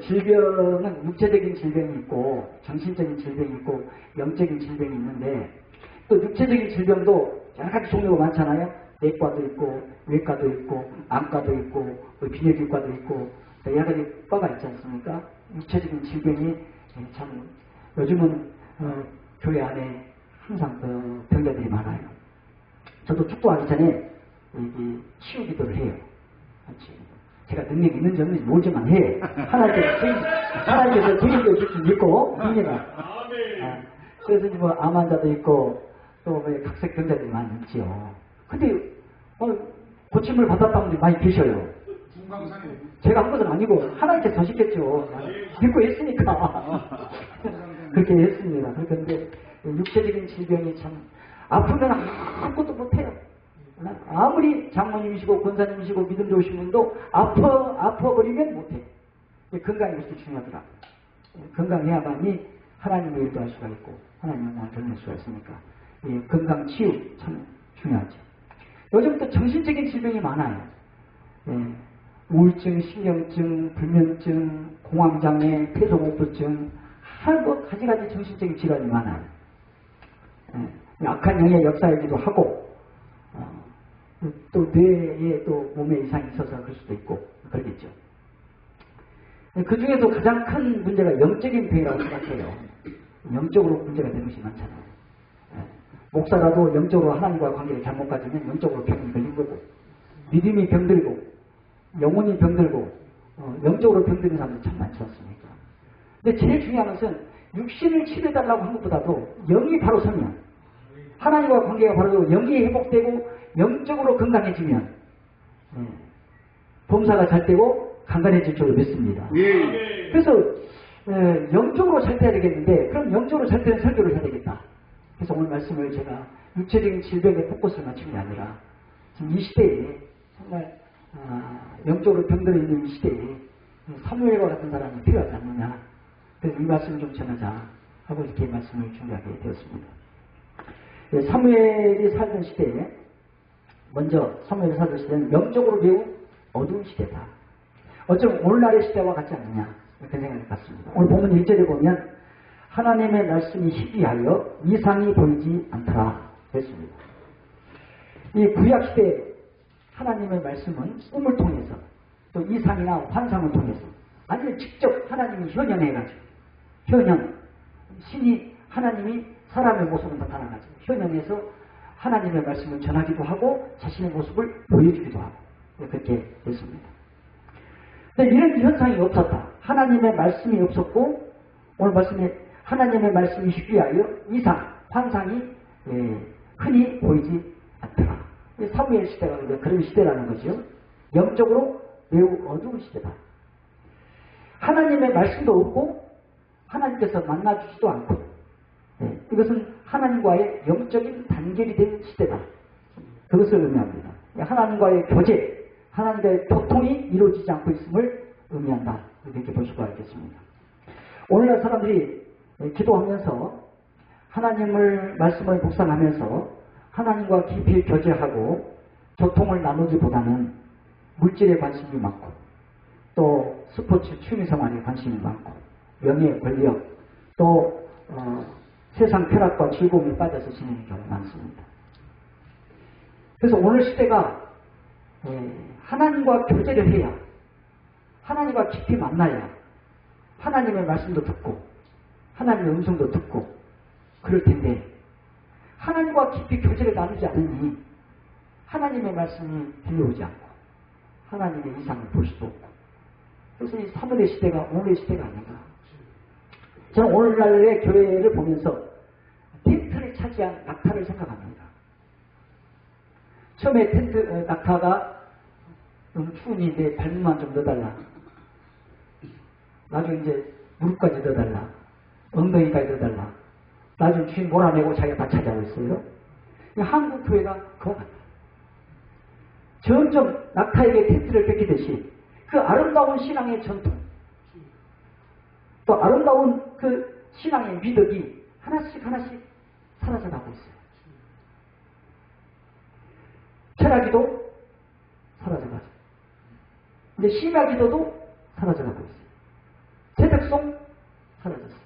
질병은 육체적인 질병이 있고 정신적인 질병이 있고 영적인 질병이 있는데 또 육체적인 질병도 여러 가지 종류가 많잖아요. 내과도 있고 외과도 있고 안과도 있고 비뇨기과도 있고 여러 가지 과가 있지 않습니까? 육체적인 질병이 참 요즘은 교회 안에 항상 병자들이 많아요. 저도 축구하기 전에 치유 기도를 해요. 제가 능력이 있는지 없는지 모르지만 해. 하나님께서 책임져 줄 수 믿고 믿니다. 그래서 뭐 암 환자도 있고 또 각색 병자들이 많이 있지요. 근데 고침을 받았다는 분들이 많이 계셔요. 제가 한 것은 아니고 하나님께서 하시겠죠. 믿고 했으니까 그렇게 했습니다. 그런데 육체적인 질병이 참 아프면 아무것도 못해요. 아무리 장모님이시고 권사님이시고 믿음 좋으신 분도 아파버리면 못해. 건강이 그렇게 중요하더라. 건강해야만이 하나님의 일도 할 수가 있고 하나님의 영광을 드러낼 수가 있으니까 건강 치유 참 중요하죠. 요즘 또 정신적인 질병이 많아요. 우울증, 신경증, 불면증, 공황장애, 폐소공포증 뭐 가지가지 정신적인 질환이 많아요. 악한 영의 역사이기도 하고 또 뇌에 또 몸에 이상이 있어서 그럴 수도 있고 그러겠죠. 그 중에도 가장 큰 문제가 영적인 병이라고 생각해요. 영적으로 문제가 되는 것이 많잖아요. 목사라도 영적으로 하나님과의 관계를 잘못 가지면 영적으로 병이 걸린 거고 믿음이 병들고 영혼이 병들고 영적으로 병드는 사람들이 참 많지 않습니까? 근데 제일 중요한 것은 육신을 치료해달라고 한 것보다도 영이 바로 서면 하나님과 관계가 바로 영이 회복되고 영적으로 건강해지면 범사가 잘 되고 강건해질 줄로 믿습니다. 그래서 영적으로 잘 돼야 되겠는데 그럼 영적으로 잘 되는 설교를 해야 되겠다. 그래서 오늘 말씀을 제가 육체적인 질병에 포커스를 맞춘 게 아니라 지금 이 시대에 정말 영적으로 병들어 있는 이 시대에 사무엘과 같은 사람이 필요하지 않느냐. 그래서 이 말씀을 좀 전하자 하고 이렇게 말씀을 준비하게 되었습니다. 사무엘이 살던 시대에 먼저 사무엘이 살던 시대는 영적으로 매우 어두운 시대다. 어쩌면 오늘날의 시대와 같지 않느냐 이렇게 생각이 같습니다. 오늘 본문 1절에 보면 하나님의 말씀이 희귀하여 이상이 보이지 않더라 했습니다. 이 구약시대 하나님의 말씀은 꿈을 통해서 또 이상이나 환상을 통해서 아니면 직접 하나님이 현현해가지고 현현 신이 하나님이 사람의 모습을 나타나가지고 현현해서 하나님의 말씀을 전하기도 하고 자신의 모습을 보여주기도 하고 그렇게 됐습니다. 근데 이런 현상이 없었다. 하나님의 말씀이 없었고 오늘 말씀에 하나님의 말씀이 희귀하여 이상, 환상이 흔히 보이지 않더라. 사무엘 시대가 그런 시대라는 거죠. 영적으로 매우 어두운 시대다. 하나님의 말씀도 없고 하나님께서 만나주지도 않고 이것은 하나님과의 영적인 단결이 된 시대다. 그것을 의미합니다. 하나님과의 교제, 하나님과의 교통이 이루어지지 않고 있음을 의미한다. 이렇게 볼 수가 있겠습니다. 오늘날 사람들이 기도하면서 하나님을 말씀을 묵상하면서 하나님과 깊이 교제하고 교통을 나누기보다는 물질에 관심이 많고 또 스포츠 취미생활에 관심이 많고 명예, 권력 또 세상 쾌락과 즐거움에 빠져서 지내는 경우가 많습니다. 그래서 오늘 시대가 하나님과 교제를 해야 하나님과 깊이 만나야 하나님의 말씀도 듣고 하나님의 음성도 듣고 그럴 텐데 하나님과 깊이 교제를 나누지 않으니 하나님의 말씀이 들려오지 않고 하나님의 이상을 볼 수도 없고 그래서 이 사무엘 시대가 오늘의 시대가 아닌가. 저는 오늘날의 교회를 보면서 텐트를 차지한 낙타를 생각합니다. 처음에 텐트 낙타가 너무 추우니까 발목만 좀 넣어달라. 나중에 이제 무릎까지 넣어달라. 엉덩이까지 넣어달라. 나중에 주인 몰아내고 자기가 다 차지하고 있어요. 한국 교회가 그거 같다. 점점 낙타에게 텐트를 뺏기듯이 그 아름다운 신앙의 전통 또 아름다운 그 신앙의 미덕이 하나씩 하나씩 사라져가고 있어요. 철학기도 사라져가죠. 이제 심야기도도 사라져가고 있어요. 활동 사라졌어요.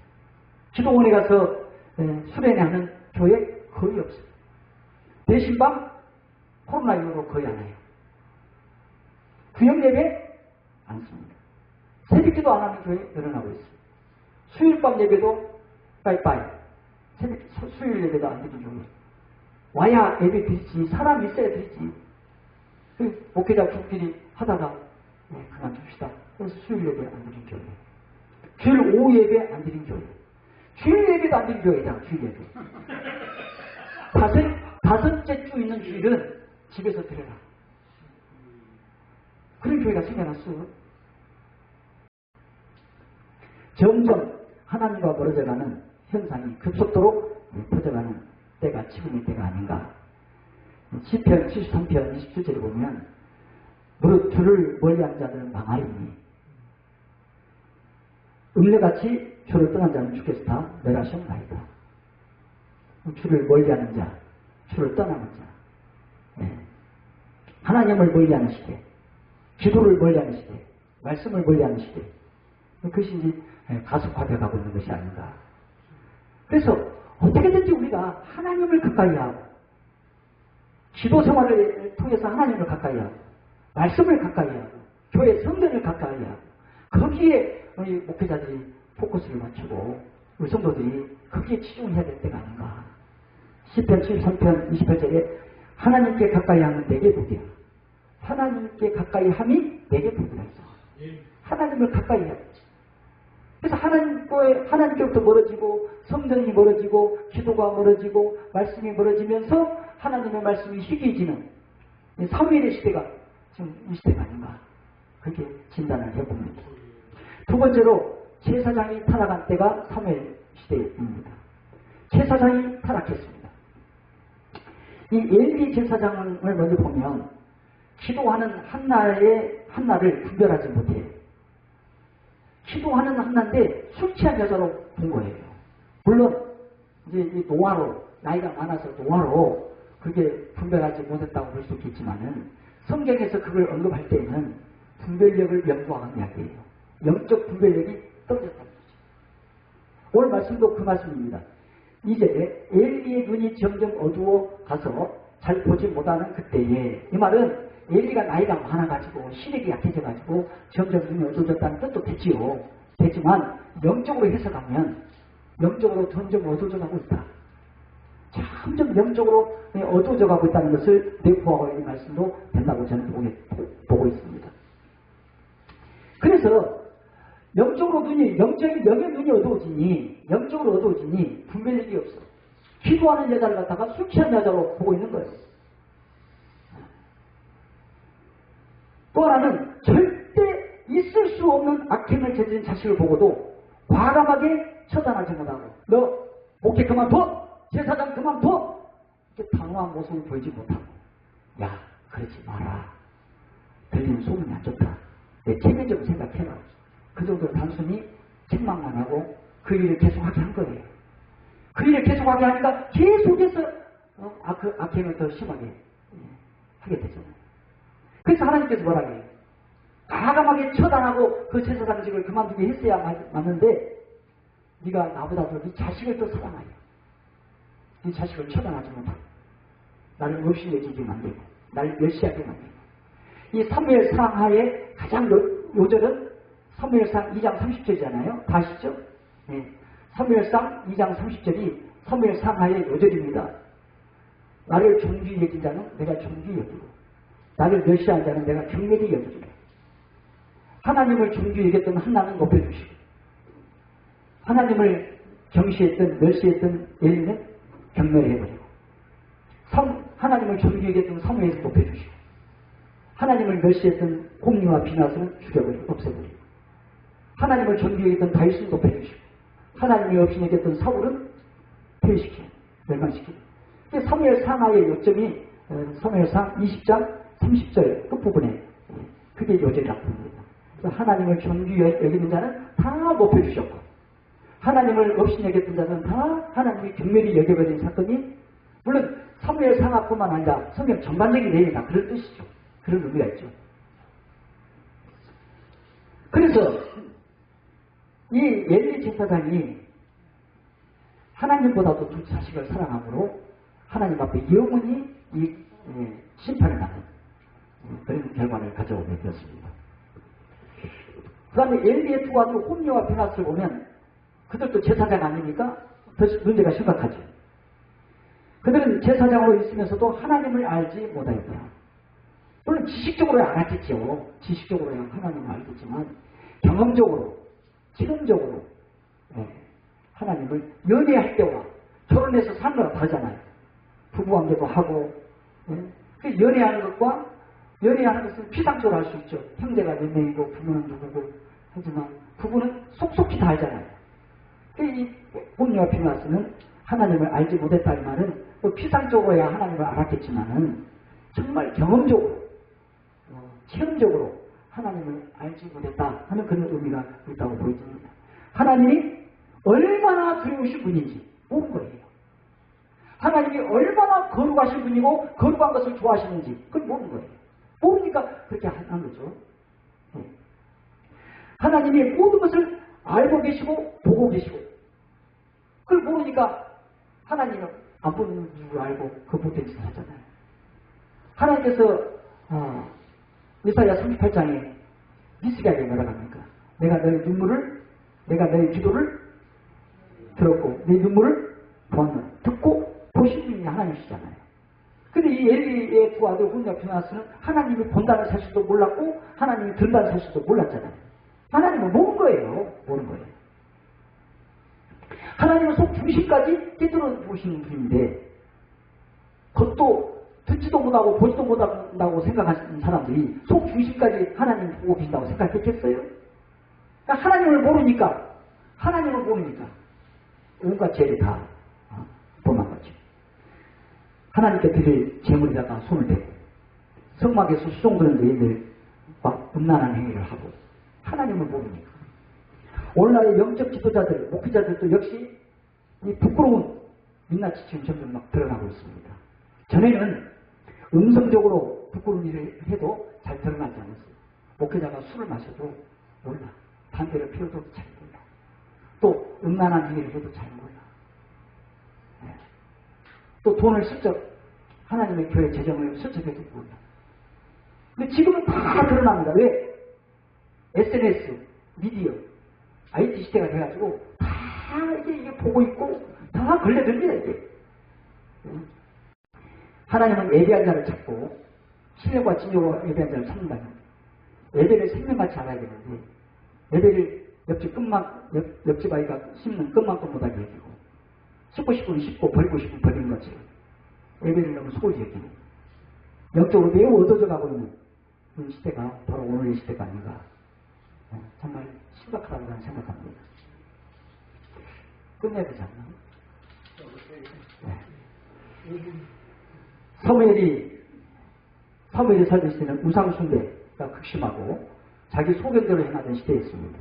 기도원에 가서 수련회하는 교회 거의 없어요. 대신방 코로나 이후로 거의 안 해요. 구역 예배 안 씁니다. 새벽기도 안 하는 교회 늘어나고 있어요. 수요일밤 예배도 빠이빠이. 수요일 예배도 안 드리는 교회. 와야 예배 드리지. 사람 있어야 드리지. 그 목회자 부끼리 하다가 그만둡시다. 그래서 수요일 예배 안 드린 교회. 주일 오후 예배 안 드린 교회. 주일 예배도 안 드린 교회다. 주일 예배. 다섯째 주 있는 주일은 집에서 드려라. 그런 교회가 생겨났어요. 점점 하나님과 멀어져가는 현상이 급속도로 퍼져가는 때가 지금의 때가 아닌가. 시편 73편 27절에 보면 무릇 주를 멀리한 자들은 망하리니 음녀같이 주를 떠난 자는 주께서 다 멸하셨나이다. 주를 멀리하는 자, 주를 떠나는 자, 하나님을 멀리하는 시대, 기도를 멀리하는 시대, 말씀을 멀리하는 시대, 그것이 이제 가속화되어 가고 있는 것이 아닌가. 그래서 어떻게든지 우리가 하나님을 가까이 하고 기도 생활을 통해서 하나님을 가까이 하고 말씀을 가까이 하고 교회 성전을 가까이 하고 거기에 우리 목회자들이 포커스를 맞추고 우리 성도들이 거기에 치중을 해야 될 때가 아닌가. 시편 73편 28절에 하나님께 가까이 하면 내게 복이야. 하나님께 가까이 함이 내게 복이라 했어. 하나님을 가까이 해야지. 그래서 하나님께부터 멀어지고 성전이 멀어지고 기도가 멀어지고 말씀이 멀어지면서 하나님의 말씀이 희귀해지는 사무엘의 시대가 지금 이 시대가 아닌가. 그렇게 진단을 해봅니다. 두 번째로 제사장이 타락한 때가 사무엘 시대입니다. 제사장이 타락했습니다. 이 엘리 제사장을 먼저 보면 기도하는 한나를 구별하지 못해요. 기도하는 한나인데 술 취한 여자로 본 거예요. 물론 이제 노화로 나이가 많아서 노화로 그게 분별하지 못했다고 볼 수 있겠지만은 성경에서 그걸 언급할 때는 분별력을 연구하는 이야기예요. 영적 분별력이 떨어졌다는 거죠. 오늘 말씀도 그 말씀입니다. 이제 엘리의 눈이 점점 어두워 가서 잘 보지 못하는 그때에, 이 말은 엘리가 나이가 많아가지고 시력이 약해져가지고 점점 눈이 어두워졌다는 뜻도 되지요. 되지만 영적으로 해석하면 영적으로 점점 어두워져 가고 있다. 점점 영적으로 어두워져 가고 있다는 것을 내포하고 있는 말씀도 된다고 저는 보고 있습니다. 그래서 영적으로 영의 눈이 어두워지니, 영적으로 어두워지니 분별력이 없어. 기도하는 여자를 갖다가 술 취한 여자로 보고 있는 거예요. 또 하나는 절대 있을 수 없는 악행을 저지른 자식을 보고도 과감하게 처단하지 못하고, 너 목회 그만둬! 제사장 그만둬! 이렇게 당황한 모습을 보이지 못하고, 야, 그러지 마라. 들리는 소문이 안 좋다. 내 체면 좀 생각해라. 그 정도로 단순히 책망만 하고 그 일을 계속하게 한 거예요. 그 일을 계속하게 하니까 계속해서 그 악행을 더 심하게 하게 되잖아요. 그래서 하나님께서 뭐라고 해요? 과감하게 처단하고 그 제사장직을 그만두게 했어야 맞는데 네가 나보다도 네 자식을 더 사랑하여. 네 자식을 처단하지 못하고 나를 없이 여기게 만들고 나를 멸시하게 만들고. 이 사무엘 상하의 가장 요절은 사무엘상 2장 30절이잖아요. 다 아시죠? 네. 사무엘상 2장 30절이 사무엘 상하의 요절입니다. 나를 존귀히 여긴 자는 내가 존귀히 여기고 나를 멸시한 자는 내가 경멸히 여기리라. 하나님을 존귀히 여겼던 한나는 높여주시고 하나님을 경시했던 멸시했던 엘리는 경멸해버리고 하나님을 존귀히 여겼던 사무엘을 높여주시고 하나님을 멸시했던 홈리와 비나스는 죽여버리고 없애버리고 하나님을 존귀히 여겼던 다윗을 높여주시고 하나님이 없이 여겼던 사울은 폐위시키고 멸망시키고. 사무엘 상하의 요점이 사무엘상 20장 30절 끝부분에 그게 요절이라고 봅니다. 하나님을 존귀히 여기는 자는 다 높여주셨고 하나님을 없이 여겼던 자는 다 하나님이 경멸히 여겨버린 사건이, 물론 사무엘 상하뿐만 아니라 성경 전반적인 내용이 다 그런 뜻이죠. 그런 의미가 있죠. 그래서 이 엘리 제사장이 하나님보다도 두 자식을 사랑함으로 하나님 앞에 영원히 심판을 받는 그런 결과를 가져오게 되었습니다. 그 다음에 엘리의 두 아들 홈리와 비나스를 보면 그들도 제사장 아닙니까? 더 문제가 심각하죠. 그들은 제사장으로 있으면서도 하나님을 알지 못하였다. 물론 지식적으로 알았겠죠. 지식적으로 하나님을 알겠지만 경험적으로, 체험적으로 하나님을 연애할 때와 결혼해서 사는 거랑 다르잖아요. 부부관계도 하고 그 연애하는 것과 연애하는 것은 피상적으로 할 수 있죠. 형제가 몇 명이고 부모는 누구고 하지만 부부는 속속히 다 알잖아요. 이 홈리와 비나스는 하나님을 알지 못했다 이 말은 피상적으로야 하나님을 알았겠지만은 정말 경험적으로 체험적으로 하나님을 알지 못했다 하는 그런 의미가 있다고 보여집니다. 하나님이 얼마나 두려우신 분인지 모르는 거예요. 하나님이 얼마나 거룩하신 분이고 거룩한 것을 좋아하시는지 그걸 모르는 거예요. 모르니까 그렇게 하는 거죠. 하나님이 모든 것을 알고 계시고 보고 계시고 그걸 모르니까 하나님은 안 보는 줄 알고 그 못된 짓을 하잖아요. 하나님께서 이사야 38장에 히스기야에게 뭐라고 합니까? 내가 너의 기도를 들었고 네 눈물을 보았노라. 듣고 보신 분이 하나님이시잖아요. 근데 이 엘리의 두 아들 홈리와 비나스는 하나님이 본다는 사실도 몰랐고 하나님이 든다는 사실도 몰랐잖아요. 하나님은 모르는 거예요. 모르는 거예요. 하나님은 속 중심까지 깨뜨려 보시는 분인데 그것도 듣지도 못하고 보지도 못한다고 생각하시는 사람들이 속 중심까지 하나님 보고 계신다고 생각했겠어요? 그러니까 하나님을 모르니까 온갖 죄를 다 범한 거죠. 하나님께 드릴 재물에다가 손을 대고 성막에서 수종드는 여인들과 음란한 행위를 하고 하나님을 모르니까 오늘날의 영적 지도자들, 목회자들도 역시 이 부끄러운 민낯지춤이 점점 막 드러나고 있습니다. 전에는 음성적으로 부끄러운 일을 해도 잘 드러나지 않았어요. 목회자가 술을 마셔도 몰라. 담배를 피워도 잘 몰라. 또 음란한 행위를 해도 잘 몰라. 또 돈을 슬쩍 하나님의 교회 재정을 슬쩍 해도 몰라. 근데 지금은 다 드러납니다. 왜? SNS, 미디어, IT 시대가 돼가지고 다 이게 보고 있고 다 걸려듭니다. 이게. 하나님은 예배한 자를 찾고 신령과 진정으로 예배한 자를 찾는다면 예배를 생명같이 알아야 되는데 예배를 옆집 아이가 씹는 끝만큼 못하게 여기고 씹고 싶으면 씹고 버리고 싶으면 버리는 거지. 예배를 너무 소홀히 여기고 영적으로 매우 얻어져 가고 있는 그 시대가 바로 오늘의 시대가 아닌가. 정말 심각하다고 저는 생각합니다. 끝내야 되지 않나? 사무엘이 살던 시대는 우상숭배가 극심하고 자기 소견대로 행하던 시대였습니다.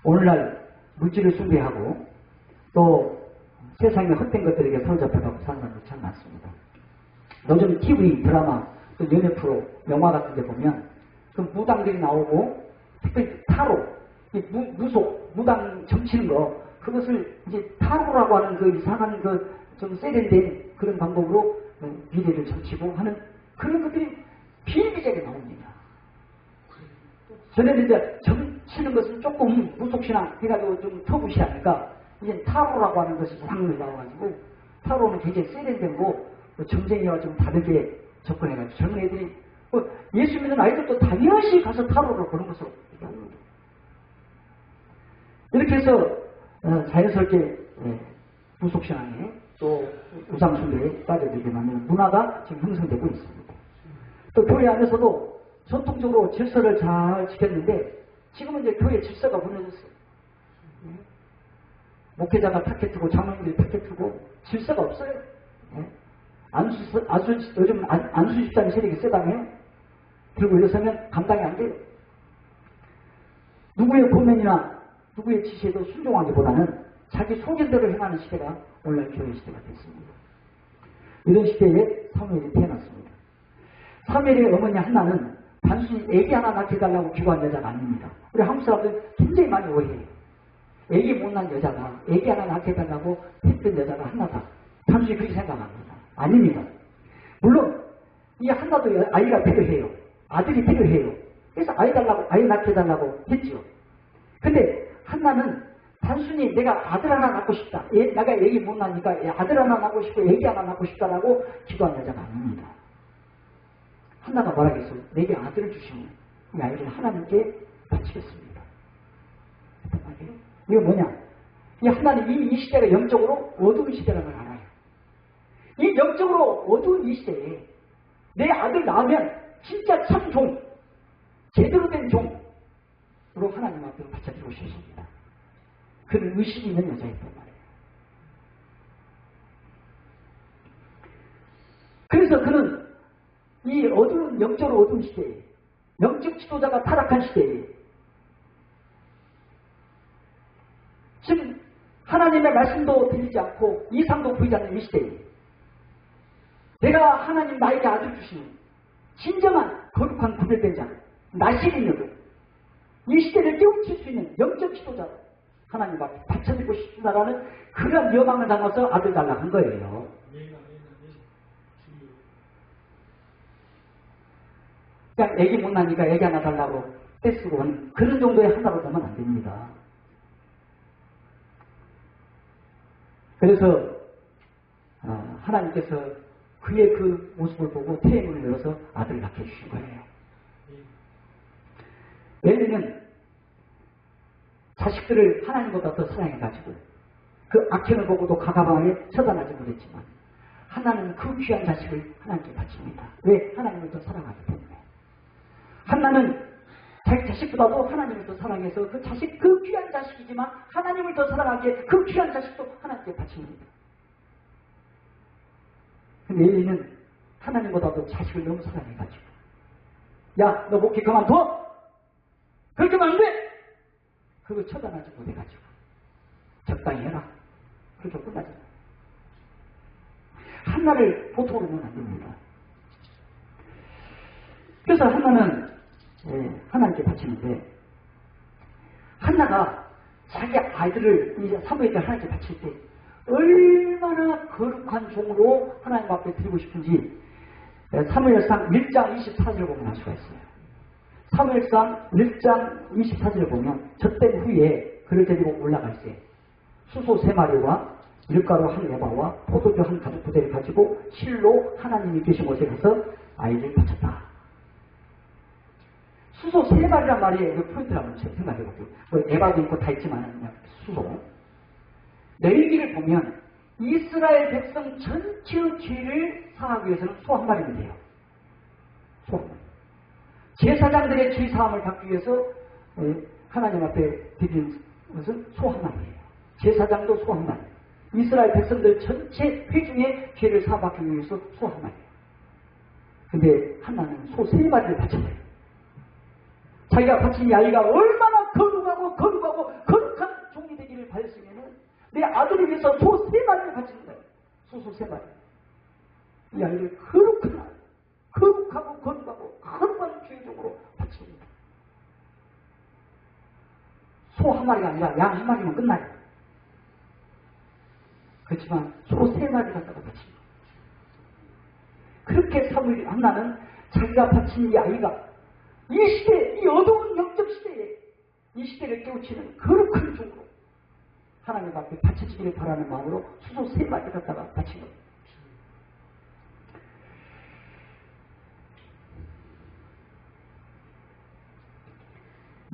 오늘날 물질을 숭배하고 또 세상의 헛된 것들에게 사로잡혀가고 사는 사람들이 참 많습니다. 요즘 TV, 드라마, 또 연예 프로, 영화 같은 데 보면 그 무당들이 나오고 특별히 타로, 무속, 무당 점치는 거 그것을 이제 타로라고 하는 그 이상한 그 좀 세련된 그런 방법으로 미래를 점치고 하는 그런 것들이 비일비재하게 나옵니다. 전에는 이제 점치는 것은 조금 무속신앙 해가지고 좀 터부시하니까 이제 타로라고 하는 것이 확률이 나와가지고 타로는 굉장히 세련된 거 점쟁이와 좀 다르게 접근해가지고 젊은 애들이 예수 믿는 아이들도 당연시 가서 타로를 보는 것으로 얘기합니다. 이렇게 해서 자연스럽게 무속신앙에 또 우상숭배에 빠져들게 만드는 문화가 지금 형성되고 있습니다. 또 교회 안에서도 전통적으로 질서를 잘 지켰는데 지금은 이제 교회 질서가 무너졌어요. 목회자가 타켓트고 장로님들이 타켓트고 질서가 없어요. 요즘 안수 집단이 세력이 세다며요. 들고 일어서면 감당이 안 돼요. 누구의 고면이나 누구의 지시에도 순종하기보다는 자기 소견대로 행하는 시대가 오늘날 교회 시대가 됐습니다. 이런 시대에 사무엘이 태어났습니다. 사무엘의 어머니 한나는 단순히 애기 하나 낳게 해달라고 기도한 여자가 아닙니다. 우리 한국 사람들 굉장히 많이 오해해요. 애기 못난 여자가 애기 하나 낳게 해달라고 했던 여자가 한나다. 단순히 그렇게 생각합니다. 아닙니다. 물론 이 한나도 아이가 필요해요. 아들이 필요해요. 그래서 아이 낳게 해달라고 했죠. 근데 한나는 단순히 내가 아들 하나 낳고 싶다. 내가 애기 못 낳으니까 아들 하나 낳고 싶고 애기 하나 낳고 싶다라고 기도한 여자가 아닙니다. 한나가 뭐라겠어? 내게 아들을 주시면 이 아이를 하나님께 바치겠습니다. 이거 뭐냐? 이 하나님 이미 이 시대가 영적으로 어두운 시대라는 걸 알아요. 이 영적으로 어두운 이 시대에 내 아들 낳으면 진짜 참 종, 제대로 된 종으로 하나님 앞에 바쳐드리고 싶습니다. 그는 의식이 있는 여자였단 말이에요. 그래서 그는 이 어두운 영적으로 어두운 시대에 영적 지도자가 타락한 시대에 지금 하나님의 말씀도 들리지 않고 이상도 보이지 않는 이 시대에 내가 하나님 나에게 아들 주시는 진정한 거룩한 구별된 자 나시린 여도 이 시대를 깨우칠 수 있는 영적 지도자 하나님 앞에 바쳐드리고 싶다라는 그런 여망을 담아서 아들 달라고 한 거예요. 그냥 애기 못 나니까 애기 하나 달라고 떼쓰고 하는 그런 정도의 하나로 보면 안 됩니다. 그래서 하나님께서 그의 그 모습을 보고 태의 문을 열어서 아들을 낳게 해주신 거예요. 엘리는 자식들을 하나님보다 더 사랑해가지고 그 악행을 보고도 가가방에 처단하지 못했지만 하나는 그 귀한 자식을 하나님께 바칩니다. 왜? 하나님을 더 사랑하기 때문에. 하나는 자기 자식보다도 하나님을 더 사랑해서 그 자식, 그 귀한 자식이지만 하나님을 더 사랑하기에 그 귀한 자식도 하나님께 바칩니다. 근데 엘리는 하나님보다도 자식을 너무 사랑해가지고 야, 너 목회 그만둬! 그렇게 하면 안 돼! 그거 처단하지 못해가지고 적당히 해라. 그렇게 끝나죠. 한나를 보통으로 보면 안 됩니다. 그래서 한나는 하나님께 바치는데 한나가 자기 아이들을 이제 사무엘께 하나님께 바칠 때 얼마나 거룩한 종으로 하나님 앞에 드리고 싶은지 사무엘상 1장 24절을 보면 알 수가 있어요. 사무엘상 1장 24절을 보면 젖된 후에 그를 데리고 올라갈 때 수소 3마리와 밀가루 1에바와 포도주 1가죽 부대를 가지고 실로 하나님이 계신 곳에 가서 아이를 바쳤다. 수소 3마리란 말이 그 포인트라고 생각해볼게요. 뭐 에바도 있고 다 있지만 그냥 수소. 레위기를 보면 이스라엘 백성 전체의 죄를 사하기 위해서는 소 1마리면 돼요. 소 1마리. 제사장들의 죄 사함을 받기 위해서 하나님 앞에 드리는 것은 소 1마리예요. 제사장도 소 1마리. 이스라엘 백성들 전체 회중의 죄를 사함받기 위해서 소 1마리예요. 근데 하나는 소 3마리를 바쳐요. 자기가 바친 이 아이가 얼마나 거룩하고 거룩한 종이 되기를 바랬으면 내 아들을 위해서 소 3마리를 바치는 거예요. 소소 3마리. 이 아이를 거룩하고 거룩한 주인적으로 바칩니다. 소 1마리가 아니라 양 1마리면 끝나요. 그렇지만 소 3마리 갖다가 바칩니다. 그렇게 사무엘 한나는 자기가 바친 이 아이가 이 시대, 이 어두운 영적 시대에 이 시대를 깨우치는 거룩한 종으로 하나님 앞에 바쳐지기를 바라는 마음으로 수소 3마리 갖다가 바친 겁니다.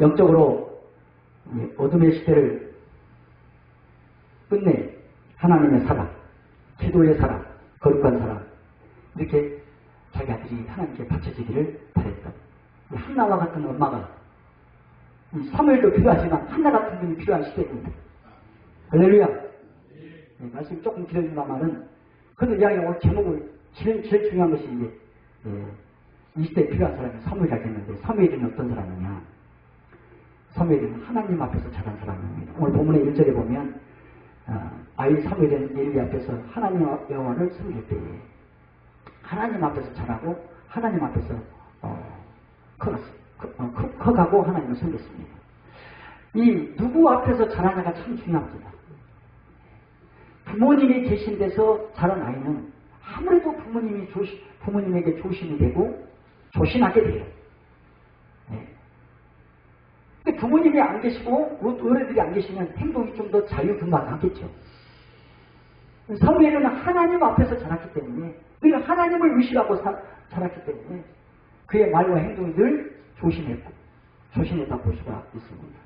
영적으로 어둠의 시대를 끝내 하나님의 사랑, 기도의 사랑, 거룩한 사랑 이렇게 자기 아들이 하나님께 바쳐지기를 바랬다. 한나와 같은 엄마가 사무엘도 필요하지만 한나 같은 분이 필요한 시대입니다. 할렐루야. 말씀이 조금 길어진다마는 그래도 이야기가 오늘 제목을 제일 중요한 것이 이제 이 시대에 필요한 사람이 사무엘이라겠는데 사무엘은 어떤 사람이냐? 사무엘은 하나님 앞에서 자란 사람입니다. 오늘 본문의 1절에 보면 아이 사무엘은 엘리 앞에서 하나님 여호와를 섬길 때에 하나님 앞에서 자라고 하나님 앞에서 커가고 하나님을 섬겼습니다. 이 누구 앞에서 자라냐가 참 중요합니다. 부모님이 계신 데서 자란 아이는 아무래도 부모님에게 조심이 되고 조심하게 돼요. 네. 부모님이 안 계시고 어른들이 안 계시면 행동이 좀 더 자유분방하겠죠. 사무엘은 하나님 앞에서 자랐기 때문에, 늘 하나님을 의식하고 자랐기 때문에 그의 말과 행동이 늘 조심했다 볼 수가 있습니다.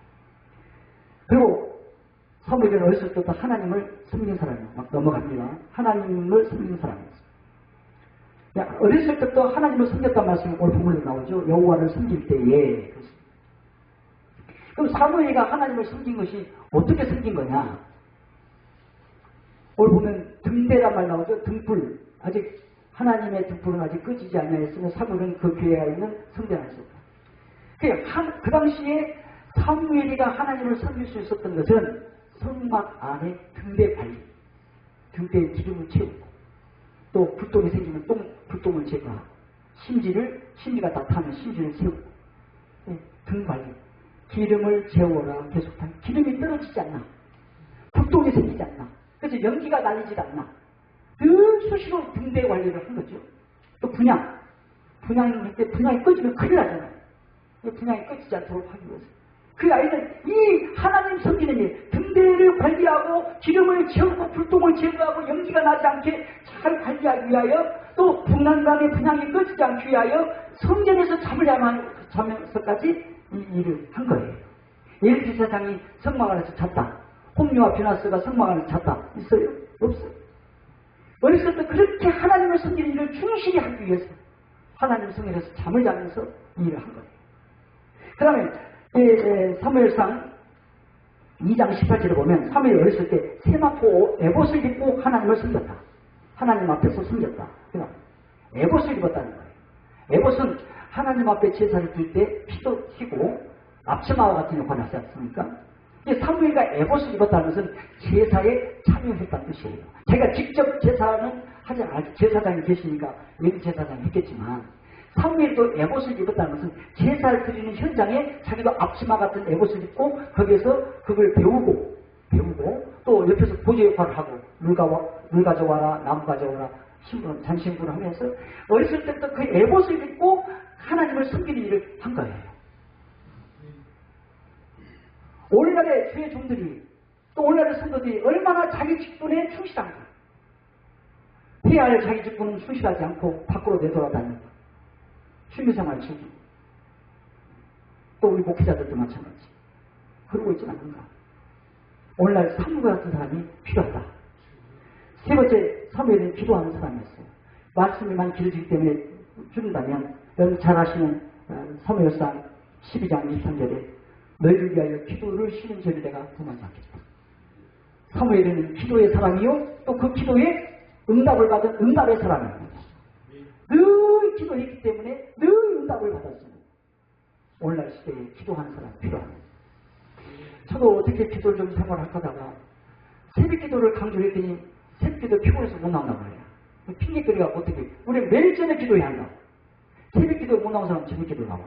그리고 사무엘은 어렸을 때부터 하나님을 섬기는 사람이에요. 막 넘어갑니다. 하나님을 섬기는 사람이었어요. 어렸을 때부터 하나님을 섬겼단 말씀이 오늘 본문에 나오죠. 여호와를 섬길 때에. 그럼 사무엘이가 하나님을 섬긴 것이 어떻게 섬긴 거냐? 오늘 보면 등대란 말 나오죠. 등불. 아직 하나님의 등불은 아직 꺼지지 아니하였으며 사무엘은 그 교회에 있는 성전 안에 있었다. 그 당시에 사무엘이가 하나님을 섬길 수 있었던 것은 성막 안에 등대 관리, 등대에 기름을 채우고, 또 불똥이 생기면 불똥을 제거하고, 심지가 다 타면 심지를 세우고, 등 관리, 기름을 재워라 계속 타면 기름이 떨어지지 않나, 불똥이 생기지 않나, 그래서 연기가 날리지 않나, 늘 수시로 등대 관리를 한 거죠. 또 분양할 때 분양이 꺼지면 큰일 나잖아요. 분양이 꺼지지 않도록 하기 위해서. 그 아이는 이 하나님 섬기는 일, 등대를 관리하고 기름을 채우고 불똥을 제거하고 연기가 나지 않게 잘 관리하기 위하여, 또 분양간에 분양이 꺼지지 않기 위하여 성전에서 잠을 자면서까지 이 일을 한 거예요. 엘리사장이 성막 안에서 잤다. 홈리와 비나스가 성막 안에서 잤다. 있어요? 없어요. 어렸을 때 그렇게 하나님을 섬기는 일을 충실히 하기 위해서 하나님 성전에서 잠을 자면서 이 일을 한 거예요. 그 다음에 사무엘상 2장 18절에 보면 사무엘이 어렸을 때 세마포 에봇을 입고 하나님을 섬겼다. 하나님 앞에서 섬겼다. 그냥 에봇을 입었다는 거예요. 에봇은 하나님 앞에 제사를 드릴 때 피도 튀고 앞치마와 같은 역할을 하지 않습니까? 사무엘이가 에봇을 입었다는 것은 제사에 참여했다는 뜻이에요. 제가 직접 제사는 하지 않아요. 제사장이 계시니까 외부 제사장이 했겠지만, 사무엘도 에봇을 입었다는 것은 제사를 드리는 현장에 자기도 앞치마 같은 에봇을 입고 거기에서 그걸 배우고 또 옆에서 보조 역할을 하고 물 가져와라, 나무 가져와라, 잔신부를 하면서 어렸을 때부터 그 에봇을 입고 하나님을 섬기는 일을 한 거예요. 오늘날의 주의 종들이, 또 오늘날의 성도들이 얼마나 자기 직분에 충실한가. 해야 할 자기 직분은 충실하지 않고 밖으로 내돌아다니고 취미생활 즐기고, 또 우리 목회자들도 마찬가지. 그러고 있지 않는가. 오늘날 사무엘 같은 사람이 필요하다. 세 번째, 사무엘은 기도하는 사람이었어요. 말씀이 많이 길어지기 때문에 줄인다면, 여러분 잘 아시는 사무엘상 12장 23절에 너희를 위하여 기도를 쉬는 절을 내가 금하지 않겠다. 사무엘은 기도의 사람이요, 또 그 기도에 응답을 받은 응답의 사람입니다. 늘 기도했기 때문에 늘 응답을 받았습니다. 오늘날 시대에 기도하는 사람이 필요합니다. 저도 어떻게 기도를 좀 생활할까 하다가 새벽 기도를 강조를 했더니 새벽 기도 피곤해서 못 나온단 말이야. 핑계거리가 어떻게, 우리 매일 저녁 기도해야 한다. 새벽 기도 못 나온 사람은 저녁 기도 나와.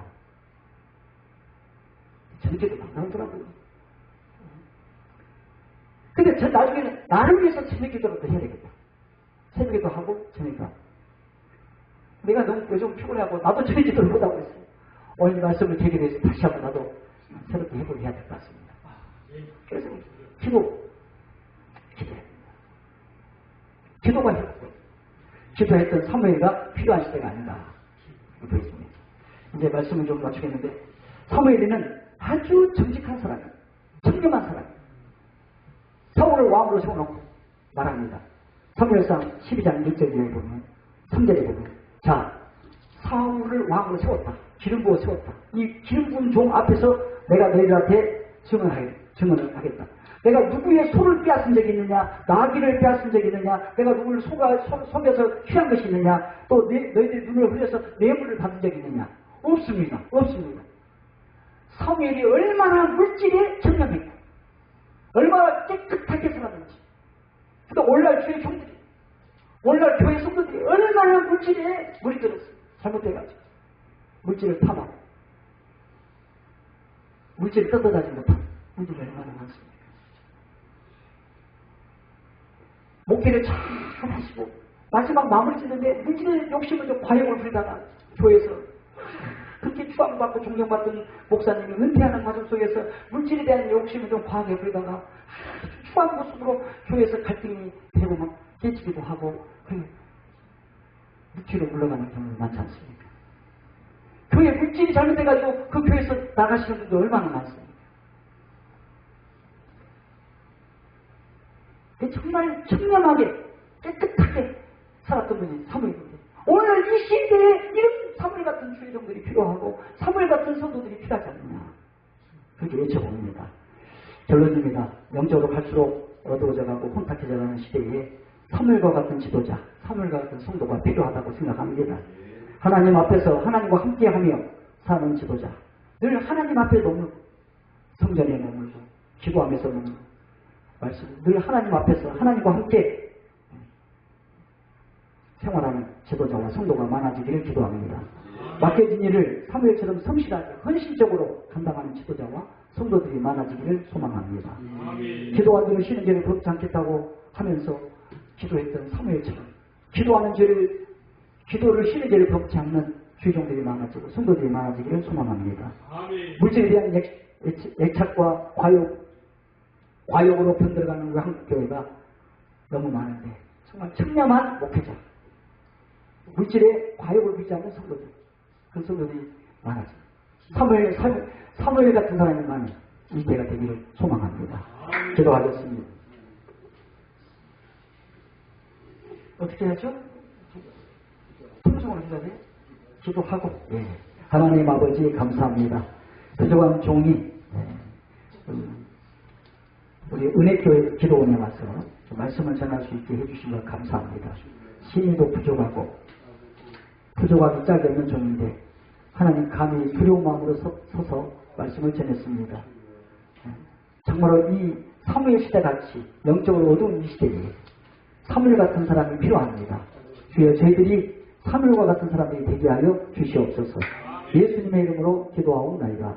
저녁 기도 안 나오더라고요. 근데 저 나중에는 나를 위해서 저녁 기도라도 해야 되겠다. 새벽 기도 하고 저녁 기도 하고. 내가 너무 요즘 피곤해하고 나도 저녁 기도를 못하고 있어요. 오늘 말씀을 계기해서 다시 한번 나도 새롭게 해보게 해야 될 것 같습니다. 그래서 기도해야 됩니다. 기도가 해보고 기도했던 사무엘이가 필요한 시대가 아닌가 보였습니다. 이제 말씀을 좀 맞추겠는데, 사무엘이는 아주 정직한 사람이에요. 청렴한 사람이에요. 사울을 왕으로 세워놓고 말합니다. 사무엘상 12장 1절에 보면, 3절에 보면, 자, 사울을 왕으로 세웠다. 기름 부어 세웠다. 이 기름 부은 종 앞에서 내가 너희들한테 증언을 하겠다. 내가 누구의 소를 빼앗은 적이 있느냐, 나귀를 빼앗은 적이 있느냐, 내가 누구를 속여서 취한 것이 있느냐, 또 너희들이 눈을 흘려서 뇌물을 받은 적이 있느냐. 없습니다. 없습니다. 사무엘이 얼마나 물질에 청렴했고 얼마나 깨끗하게 살았는지, 또 오늘날 주의 종들이, 오늘날 교회 성도들이 얼마나 물질에 물이 들었어요. 잘못돼가지고 물질을 탐하고 물질을 뜯어다지 못하고 문제가 얼마나 많습니까? 목회를 잘 하시고 마지막 마무리 짓는데 물질의 욕심을 좀 과욕을 부리다가 교회에서 그렇게 추앙받고 존경받던 목사님이 은퇴하는 과정 속에서 물질에 대한 욕심을 좀 과하게 부리다가 추한 모습으로 교회에서 갈등이 되고 막 깨지기도 하고 무티로 물러가는 경우가 많지 않습니까? 교회 물질이 잘못돼가지고 그 교회에서 나가시는 분들 얼마나 많습니까? 정말 청렴하게 깨끗하게 살았던 분이 사무엘인데 오늘 이 시대에 이런 사무엘 같은 주의종들이 필요하고 사무엘 같은 성도들이 필요하지 않느냐 그렇게 외쳐봅니다. 결론입니다. 영적으로 갈수록 어두워져가고 혼탁해져가는 시대에 사무엘과 같은 지도자, 사무엘과 같은 성도가 필요하다고 생각합니다. 하나님 앞에서 하나님과 함께하며 사는 지도자, 늘 하나님 앞에 머물고 성전에 머물고 기도하면서 머물고 말씀, 늘 하나님 앞에서 하나님과 함께 생활하는 지도자와 성도가 많아지기를 기도합니다. 맡겨진 일을 사무엘처럼 성실하게 헌신적으로 감당하는 지도자와 성도들이 많아지기를 소망합니다. 기도 안 되는 쉬는 죄를 범치 않겠다고 하면서 기도했던 사무엘처럼 기도를 쉬는 죄를 범치 않는 주의종들이 많아지고 성도들이 많아지기를 소망합니다. 물질에 대한 애착과 과욕으로 편들어가는 우리 한국교회가 너무 많은데 정말 청렴한 목회자, 물질에 과욕을 부리지 않는 성도들, 그 성도들이 많아집니다. 사무엘 같은 사람이 많은 이 때가 되기를 소망합니다. 기도하겠습니다. 어떻게 하죠? 통성을 해야 돼? 기도하고, 예. 하나님 아버지 감사합니다. 부족한 종이 우리 은혜교회 기도원에 와서 말씀을 전할 수 있게 해주신 것 감사합니다. 신의도 부족하기 짝이 없는 종인데 하나님 감히 두려운 마음으로 서서 말씀을 전했습니다. 정말로 이 사무엘 시대같이 영적으로 어두운 이 시대에 사무엘 같은 사람이 필요합니다. 주여 저희들이 사무엘과 같은 사람이 되게 하여 주시옵소서. 예수님의 이름으로 기도하옵나이다.